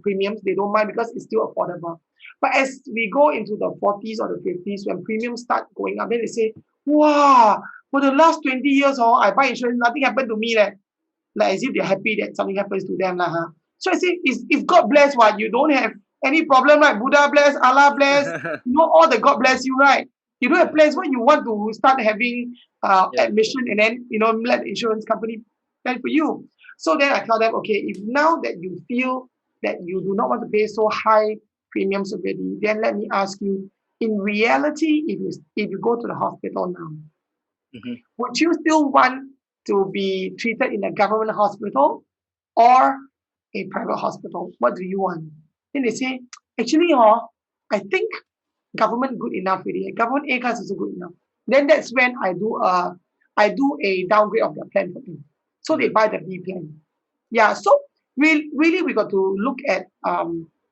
premiums, they don't mind because it's still affordable. But as we go into the 40s or the 50s, when premiums start going up, then they say, wow, for the last 20 years, I buy insurance, nothing happened to me. Like as if they're happy that something happens to them. Huh? So I say, if God bless, what, you don't have any problem, right? Buddha bless, Allah bless, all the God bless you, right? You don't have plans when you want to start having admission and then, let the insurance company plan for you. So then I tell them, okay, if now that you feel that you do not want to pay so high premiums already, then let me ask you, in reality, if you go to the hospital now, would you still want to be treated in a government hospital or a private hospital? What do you want? Then they say, actually, I think government good enough really. Government A class is good enough. Then that's when I do a downgrade of their plan for them. So they buy the B plan. Yeah, so really we got to look at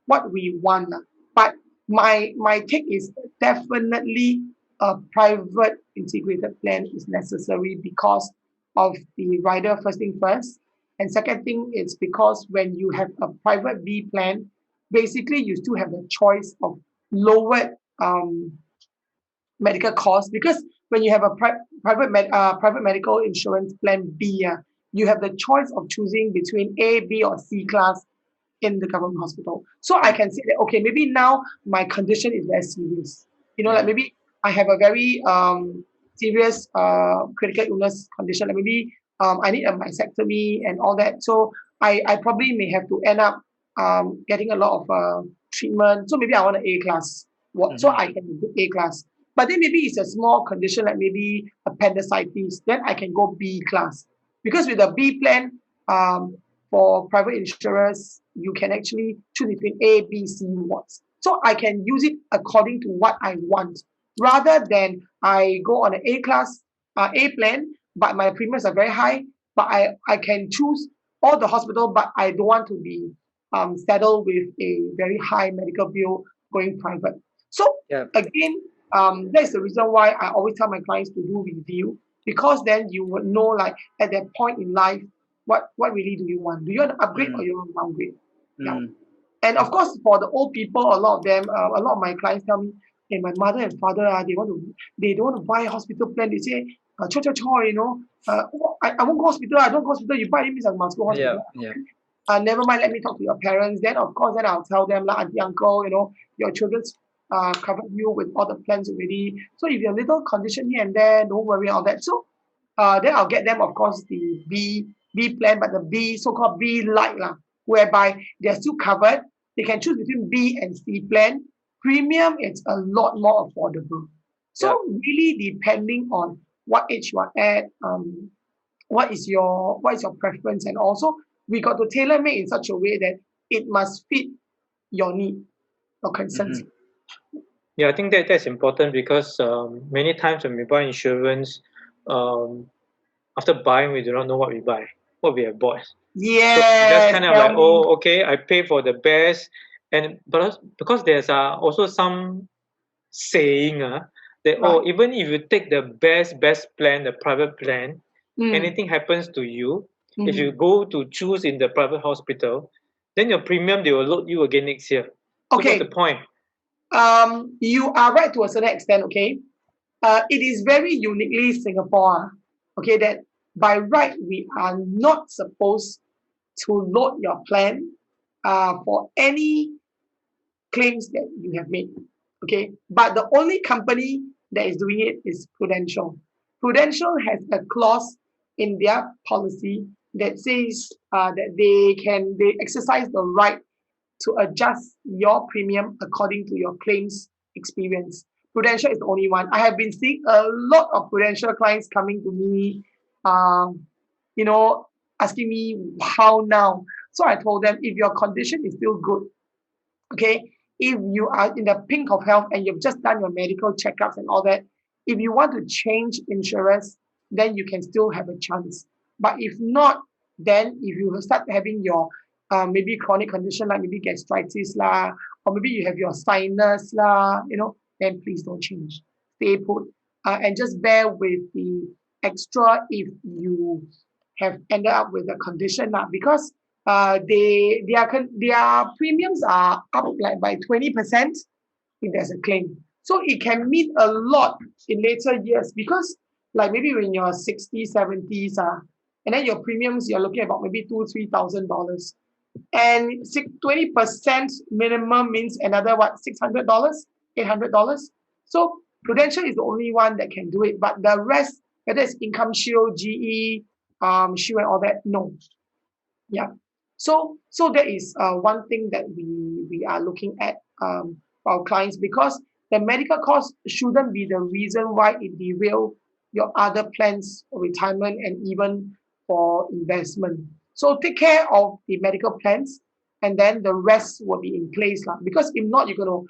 what we want. But my take is definitely a private integrated plan is necessary because of the rider first thing first. And second thing is because when you have a private B plan, basically you still have the choice of lowered medical costs, because when you have a private medical insurance plan B, you have the choice of choosing between A, B, or C class in the government hospital. So I can say that, okay, maybe now my condition is very serious. Like maybe I have a very serious critical illness condition. Like maybe I need a mastectomy and all that. So I probably may have to end up getting a lot of treatment. So maybe I want an A class. So I can do A class. But then maybe it's a small condition like maybe appendicitis. Then I can go B class. Because with the B plan, for private insurers, you can actually choose between A, B, C wards. So I can use it according to what I want, rather than I go on an A class, A plan, but my premiums are very high, but I can choose all the hospital, but I don't want to be saddled with a very high medical bill going private. So again, that's the reason why I always tell my clients to do review, because then you would know, like at that point in life, what really do you want? Do you want to upgrade or you want to downgrade? Yeah. And of course, for the old people, a lot of my clients tell me, hey, my mother and father, they don't want to buy a hospital plan. They say, I won't go hospital. I don't go hospital. You buy it means I must go hospital. Never mind, let me talk to your parents. Then of course, then I'll tell them, like, auntie, uncle, your children's covered you with all the plans already. So if you have little condition here and there, don't worry all that. So then I'll get them, of course, the B plan, but the B, so-called B light, whereby they're still covered. They can choose between B and C plan. Premium, it's a lot more affordable. So really depending on what age you are at, what is your preference, and also we got to tailor make in such a way that it must fit your need or concerns. Yeah, I think that's important because many times when we buy insurance, um, after buying, we do not know what we buy, what we have bought. So just Yes, kind of like, oh, okay, I pay for the best, but because there's also some saying that right. even if you take the best plan, the private plan, Mm, anything happens to you, if you mm. go to choose in the private hospital, then your premium they will load you again next year. So what's the Okay, point? you are right to a certain extent, okay? It is very uniquely Singapore, okay, that by right we are not supposed to load your plan for any claims that you have made, okay? But the only company that is doing it is Prudential. Prudential has a clause in their policy that says that they exercise the right to adjust your premium according to your claims experience. Prudential is the only one. I have been seeing a lot of Prudential clients coming to me, um, you know, asking me how now. So I told them if your condition is still good, okay, if you are in the pink of health and you've just done your medical checkups and all that, if you want to change insurance, then you can still have a chance. But if not, then if you start having your maybe chronic condition like maybe gastritis lah, or maybe you have your sinus lah, then please don't change. Stay put and just bear with the extra if you have ended up with a condition lah, because their premiums are up like by 20% if there's a claim. So it can mean a lot in later years because like maybe when you're 60s, 70s, and then your premiums you're looking at about maybe $2,000, 3,000. And 20% minimum means another what, $600, $800. So Prudential is the only one that can do it, but the rest, whether it's Income Shield, GE, Shield and all that, no. Yeah. So that is one thing that we are looking at for our clients, because the medical cost shouldn't be the reason why it derail your other plans for retirement and even for investment. So take care of the medical plans, and then the rest will be in place lah. Because if not, you're gonna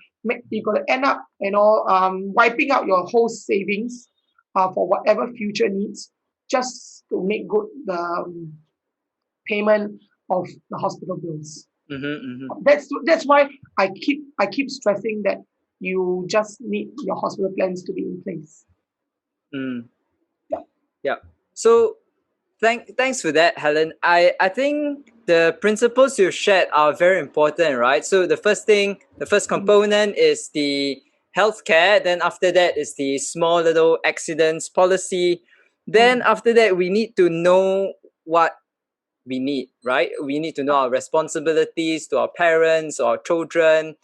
end up wiping out your whole savings for whatever future needs just to make good the payment of the hospital bills. That's why I keep stressing that you just need your hospital plans to be in place. Yeah. So thanks for that, Helen. I think the principles you shared are very important, right? So the first component is the healthcare. Then after that is the small little accidents policy. Then after that, we need to know what we need, right? We need to know our responsibilities to our parents or our children,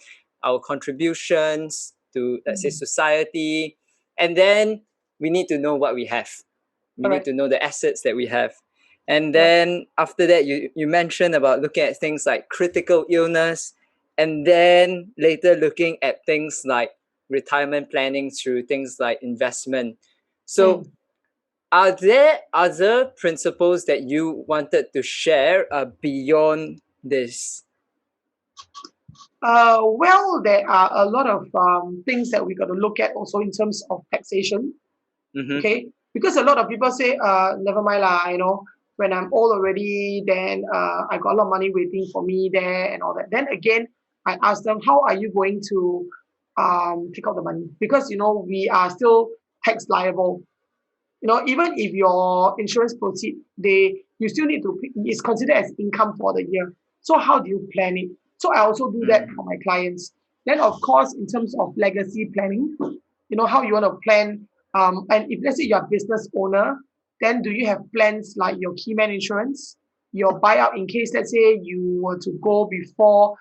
our contributions to, let's say, society. And then we need to know what we have. We need to know the assets that we have. And then after that, you mentioned about looking at things like critical illness, and then later looking at things like retirement planning through things like investment. So are there other principles that you wanted to share beyond this? Well, there are a lot of things that we got to look at also in terms of taxation. Okay, because a lot of people say, never mind lah, when I'm old already, then I got a lot of money waiting for me there and all that. Then again, I ask them, how are you going to take out the money? Because we are still tax liable. Even if your insurance proceed, you still need to, it's considered as income for the year. So how do you plan it? So I also do that for my clients. Then of course, in terms of legacy planning, how you want to plan. And if let's say you're a business owner, then do you have plans like your key man insurance, your buyout in case let's say you were to go before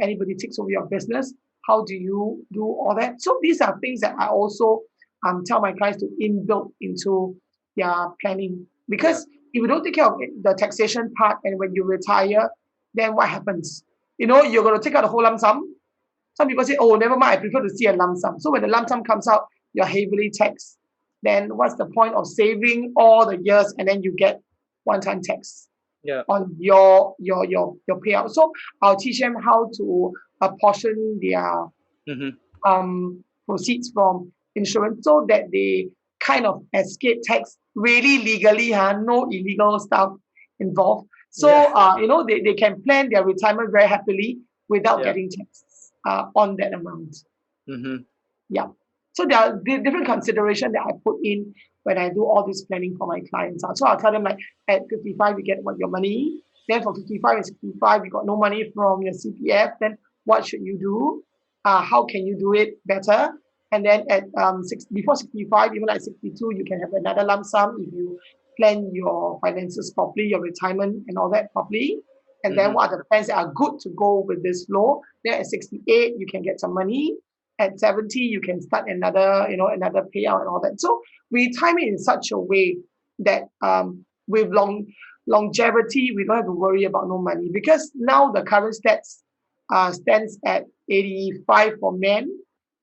anybody takes over your business? How do you do all that? So these are things that I also tell my clients to inbuild into their planning. Because if you don't take care of the taxation part and when you retire, then what happens? You're going to take out the whole lump sum. Some people say, oh, never mind, I prefer to see a lump sum. So when the lump sum comes out, you're heavily taxed. Then what's the point of saving all the years and then you get one-time tax on your payout? So I'll teach them how to apportion their Mm-hmm. proceeds from insurance so that they kind of escape tax really legally, no illegal stuff involved. So Yeah. they can plan their retirement very happily without Yeah. getting taxed on that amount. Mm-hmm. Yeah. So there are different consideration that I put in when I do all this planning for my clients. So I'll tell them like at 55 you get what your money. Then for 55 and 65 you got no money from your CPF. Then what should you do? How can you do it better? And then at before 65, even at 62, you can have another lump sum if you plan your finances properly, your retirement and all that properly. And then Mm-hmm. what are the plans that are good to go with this flow? Then at 68, you can get some money. At 70, you can start another payout and all that. So we time it in such a way that with longevity, we don't have to worry about no money because now the current stats stands at 85 for men,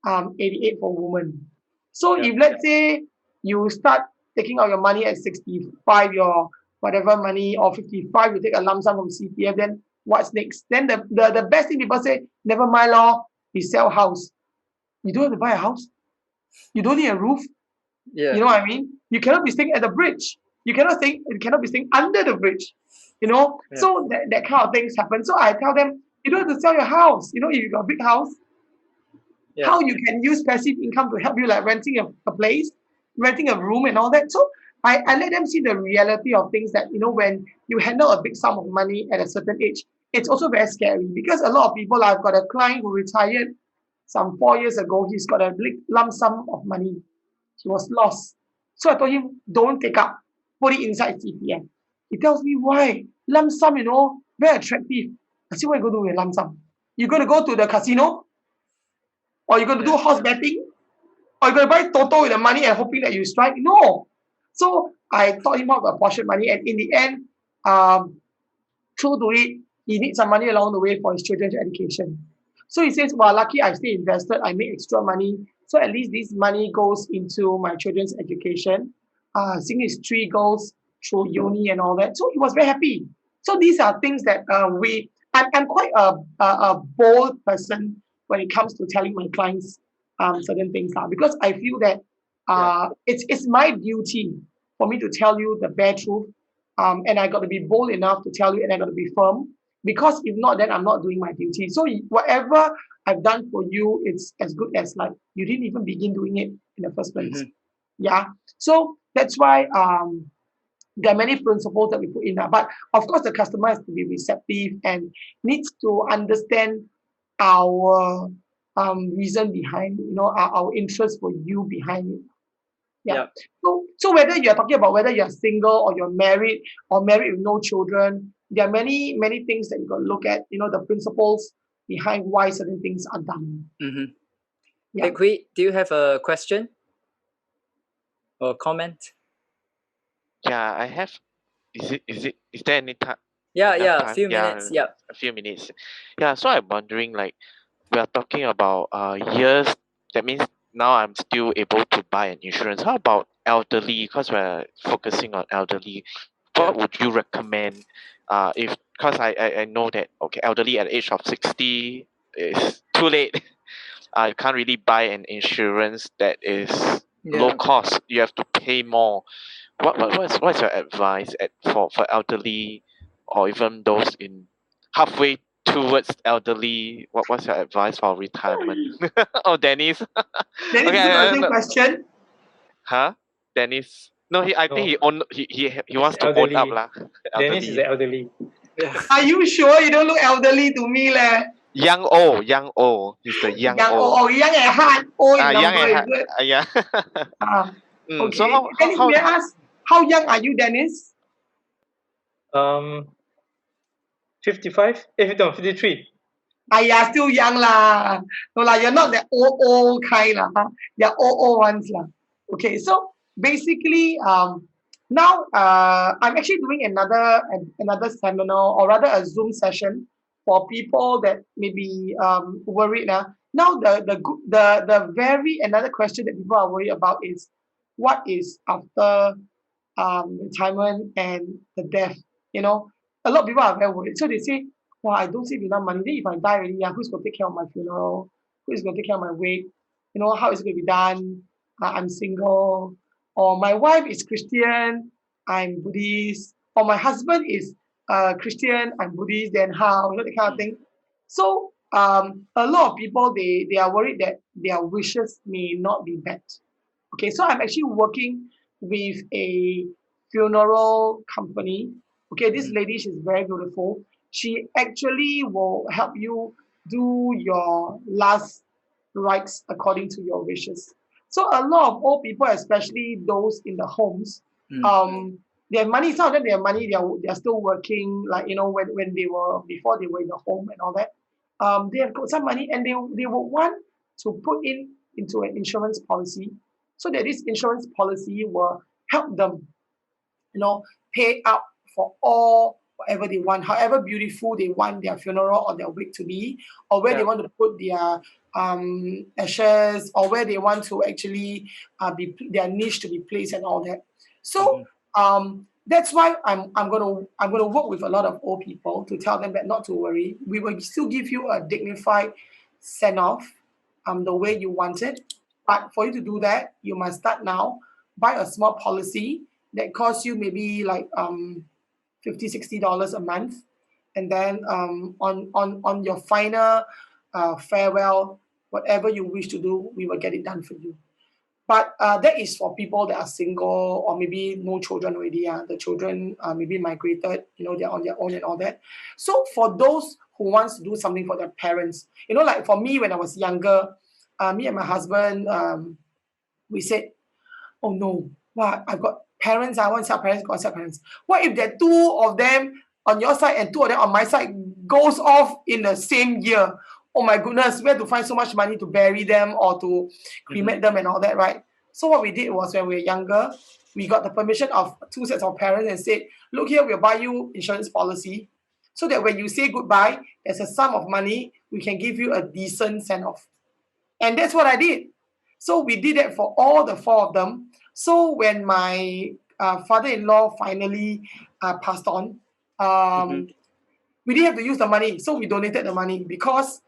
88 for women. So Yeah. if let's say you start taking out your money at 65, your whatever money, or 55, you take a lump sum from CPF, then what's next? Then the best thing people say, never mind, law, we sell house. You don't have to buy a house. You don't need a roof. Yeah. You know what I mean? You cannot be staying at the bridge. You cannot be staying under the bridge. Yeah. So that kind of things happen. So I tell them, you don't have to sell your house. If you got a big house, Yeah. how you can use passive income to help you, like renting a place, renting a room and all that. So I let them see the reality of things that, when you handle a big sum of money at a certain age, it's also very scary because a lot of people, I've got a client who retired some 4 years ago. He's got a big lump sum of money. He was lost. So I told him, don't take up, put it inside CPF. He tells me, why? Lump sum, very attractive. I said, what are you going to do with lump sum? You're going to go to the casino? Or you're going to do Yeah. horse betting? Or you're going to buy Toto with the money and hoping that you strike? No. So I taught him about portion money. And in the end, true to it, he needs some money along the way for his children's education. So he says, well, lucky I stay invested, I make extra money. So at least this money goes into my children's education. Seeing his three goals through uni and all that. So he was very happy. So these are things that I'm quite a bold person when it comes to telling my clients certain things now, because I feel that it's my duty for me to tell you the bare truth. And I got to be bold enough to tell you, and I got to be firm, because if not, then I'm not doing my duty. So whatever I've done for you, it's as good as like you didn't even begin doing it in the first place. Mm-hmm. Yeah. So that's why there are many principles that we put in there. But of course, the customer has to be receptive and needs to understand our reason behind, our interest for you behind it. Yeah. Yeah. So whether you're talking about whether you're single or you're married or married with no children, there are many, many things that you got to look at, the principles behind why certain things are done. Mm-hmm. Yeah. Hey, Kui, do you have a question or comment? Yeah, I have. Is there any time? Yeah, Enough yeah, a time? few Yeah, minutes. Yeah. a few minutes. Yeah, so I'm wondering, like, we are talking about years. That means now I'm still able to buy an insurance. How about elderly? Because we're focusing on elderly. What would you recommend? If because I know that elderly at the age of 60 is too late. You can't really buy an insurance that is low Yeah. cost. You have to pay more. What's your advice for elderly, or even those in halfway towards elderly? What's your advice for retirement? Oh, Dennis. Then Okay, this is the same question. huh? Dennis. No, I think No. he wants to own up Elderly. lah. Dennis is Elderly. the elderly. Yeah. Are you sure you don't look elderly to me, leh? Young old. He's the young old. Young at heart, old in Young number, and is it? yeah. So Okay. how Dennis, may I ask, how young are you, Dennis? 55? No, 53. Yeah, still young lah. No lah, you're not the old kind lah. You're old ones lah. Okay, so basically, now I'm actually doing another seminar, or rather a Zoom session for people that may be worried now. Now the very another question that people are worried about is what is after retirement and the death. A lot of people are very worried. So they say, well, I don't save enough money. Then if I die already, yeah, who's going to take care of my funeral? Who is going to take care of my wake? How is it going to be done? I'm single. Or my wife is Christian, I'm Buddhist. Or my husband is Christian, I'm Buddhist, then how? That kind of thing. So a lot of people, they are worried that their wishes may not be met. Okay, so I'm actually working with a funeral company. Okay, this lady, she's very beautiful. She actually will help you do your last rites according to your wishes. So a lot of old people, especially those in the homes, they have money. Some of them they have money. They are still working. Like when they were before they were in the home and all that. They have got some money and they would want to put into an insurance policy so that this insurance policy will help them, pay out for all whatever they want, however beautiful they want their funeral or their wake to be, or where they want to put their ashes, or where they want to actually be their niche to be placed and all that. So that's why I'm gonna work with a lot of old people to tell them that not to worry. We will still give you a dignified send off, the way you want it. But for you to do that, you must start now. Buy a small policy that costs you maybe like $50-$60 a month, and then on your final farewell, whatever you wish to do, we will get it done for you. But that is for people that are single or maybe no children already. The children maybe migrated, they're on their own and all that. So for those who wants to do something for their parents, like for me when I was younger, me and my husband, we said, oh no, wow, I've got parents, I want side parents, got side parents. What if there are two of them on your side and two of them on my side goes off in the same year? Oh my goodness, we have to find so much money to bury them or to cremate them and all that, right? So what we did was when we were younger, we got the permission of two sets of parents and said, look here, we'll buy you insurance policy so that when you say goodbye, there's a sum of money, we can give you a decent send-off. And that's what I did. So we did that for all the four of them. So when my father-in-law finally passed on, we didn't have to use the money. So we donated the money because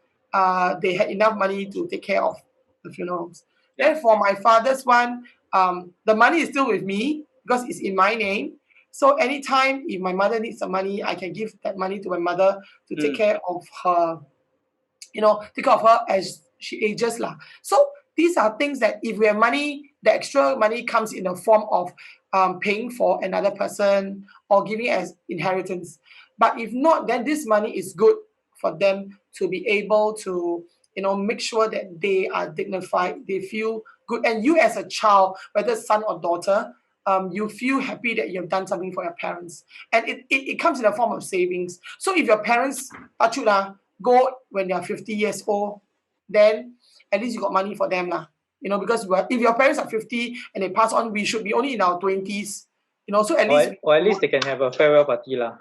they had enough money to take care of the funerals. Then for my father's one, the money is still with me because it's in my name. So anytime if my mother needs some money, I can give that money to my mother to take care of her, take care of her as she ages lah. So these are things that if we have money, the extra money comes in the form of paying for another person or giving as inheritance. But if not, then this money is good for them to be able to, make sure that they are dignified, they feel good. And you as a child, whether son or daughter, you feel happy that you have done something for your parents. And it comes in the form of savings. So if your parents, go when they are 50 years old, then at least you got money for them lah. Because if your parents are 50 and they pass on, we should be only in our 20s. So at least or at least they can have a farewell party lah.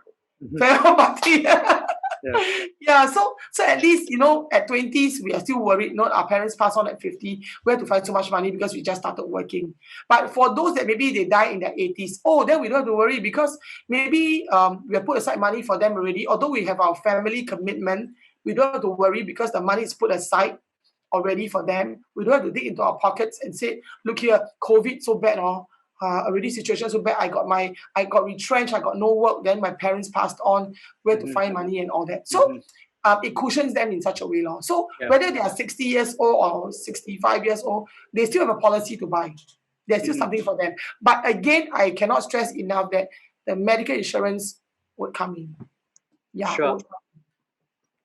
Farewell party. Yeah, so at least at 20s we are still worried. Our parents pass on at 50. We have to find so much money because we just started working. But for those that maybe they die in their 80s, then we don't have to worry because maybe we have put aside money for them already. Although we have our family commitment, we don't have to worry because the money is put aside already for them. We don't have to dig into our pockets and say, look here, COVID so bad, already situation so bad. I got retrenched, I got no work, then my parents passed on, where to find money and all that. So it cushions them in such a way. So whether they are 60 years old or 65 years old, they still have a policy to buy. There's still something for them. But again, I cannot stress enough that the medical insurance would come in. Yeah. Sure.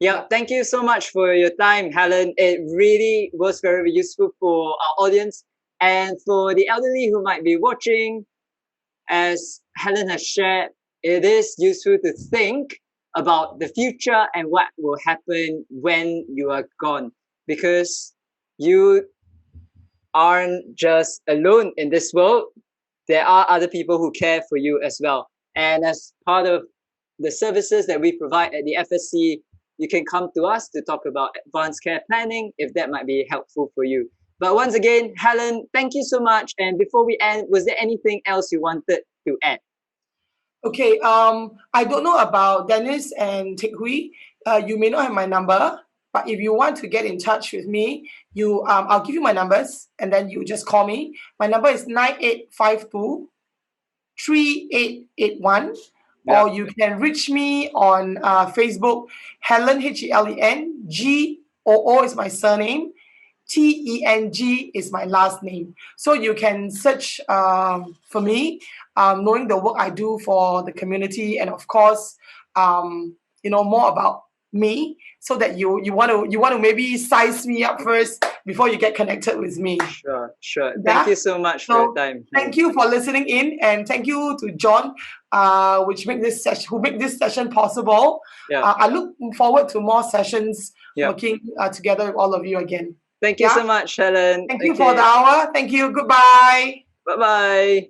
Yeah, thank you so much for your time, Helen. It really was very useful for our audience and for the elderly who might be watching. As Helen has shared, it is useful to think about the future and what will happen when you are gone, because you aren't just alone in this world. There are other people who care for you as well. And as part of the services that we provide at the FSC, you can come to us to talk about advanced care planning if that might be helpful for you. But once again, Helen, thank you so much. And before we end, was there anything else you wanted to add? Okay. I don't know about Dennis and Teck Hui. You may not have my number, but if you want to get in touch with me, I'll give you my numbers, and then you just call me. My number is 9852 3881, Yeah. or you can reach me on Facebook. Helen, HelenGoo is my surname. Teng is my last name. So you can search for me, knowing the work I do for the community, and of course, more about me, so that you want to maybe size me up first before you get connected with me. Sure, sure. Thank Yeah. you so much for your So time. thank you for listening in, and thank you to John, who make this session possible. Yeah. I look forward to more sessions Yeah. working together with all of you again. Thank you Yeah. so much, Helen. Thank you for the hour. Thank you. Goodbye. Bye bye.